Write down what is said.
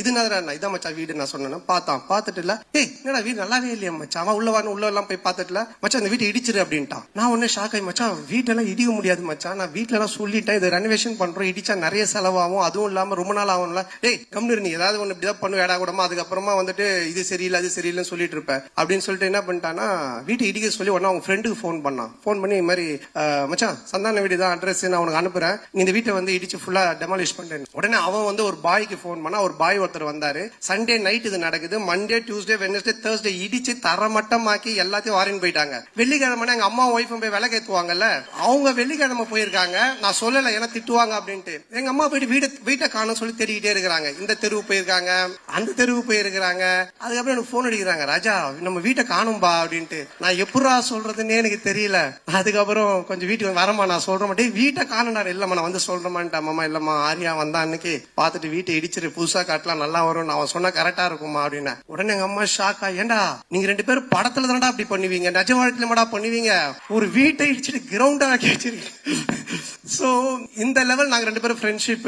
இது இதான் மச்சான் வீடு நான் சொன்னேன். பார்த்துட்டு இல்ல என்னடா வீடு நல்லாவே இல்லையா மச்சான், அவன் உள்ள எல்லாம் போய் பார்த்துட்டுல மச்சான் இந்த வீட்டை இடிச்சிரு அப்படின்ட்டான். நான் ஒன்னே ஷாக் ஆகி மச்சான் வீட்டெல்லாம் இடிக்க முடியாது மச்சான், நான் வீட்டுல எல்லாம் சொல்லிட்டேன் இது ரெனோவேஷன் பண்றோம், இடிச்சா நிறைய செலவாகும், அதுவும் இல்லாம ரொம்ப நாள் ஆகும்ல. கம்னு நீ ஏதாவது ஒண்ணு இப்படிதான் பண்ணு ஏடா கூடமா, அதுக்கப்புறமா வந்துட்டு இது சரியில்லை அது சரியில்லைன்னு சொல்லிட்டு இருப்பேன் அப்படின்னு சொல்லிட்டு என்ன பண்ணிட்டானா வீட்டை இடிக்க சொல்லி உடனே அவங்க ஃப்ரெண்டுக்கு ஃபோன் பண்ணி இது மாதிரி மச்சான் சந்தான வீடு தான் அட்ரஸ் நான் உனக்கு அனுப்புறேன், இந்த வீட்டை வந்து இடிச்சு ஃபுல்லா டெமாலிஷ் பண்றேன். உடனே அவன் வந்து ஒரு பாய்க்கு ஃபோன் பண்ணா, ஒரு பாய் ஒருத்தர் வந்தாரு. சண்டே நைட் இது நடக்குது, மண்டே டியூஸ்டே வெட்னஸ்டே தேர்ஸ்டே இடிச்சு தரமட்டமாக்கி எல்லாத்தையும் வாரின்னு போயிட்டாங்க. வெள்ளிக்கிழமை எங்க அம்மா ஒய்ஃபும் போய் விலை கேத்துவாங்கல்ல, அவங்க வெள்ளிக்கிழமை போயிருக்காங்க. நான் சொல்லல ஏன்னா திட்டுவாங்க அப்படின்ட்டு. எங்க அம்மா போயிட்டு வீட்டை காணும் சொல்லி தேடிக்கிட்டே இருக்கிறாங்க. இந்த தெருவு போயிருக்காங்க, அந்த தெருவு போயிருக்கிறாங்க. அதுக்கப்புறம் எனக்கு போன் அடிக்கிறாங்க, ராஜா நம்ம வீட்டை காணும்பா அப்படின்ட்டு. நான் எப்படா சொல்றதுன்னு எனக்கு தெரியல. அதுக்கப்புறம் கொஞ்சம் வீட்டுக்கு வரமா நான் சொல்ற மாட்டேன், வீட்டை காணுனாரு. இல்லம்மா நான் வந்து சொல்றேன்ட்டா. அம்மா இல்லம்மா ஆரியா வந்தா அன்னைக்கு பாத்துட்டு வீட்டை இடிச்சிரு புதுசா காட்டலாம் நல்லா வரும், அவன் சொன்னா கரெக்டா இருக்குமா அப்படின்னு. உடனே எங்க அம்மா ஷாக்கா, ஏண்டா நீங்க 2 பேரும் படத்துல தானடா அப்படி பண்ணுவீங்க, நிஜ வாழ்க்கையில மாடா பண்ணுவீங்க, ஒரு வீட்டை இடிச்சிட்டு கிரவுண்டா ஆக்கி வச்சிருக்கீங்க. சோ இந்த லெவல் நாங்க 2 பேரும் ஃப்ரெண்ட்ஷிப்.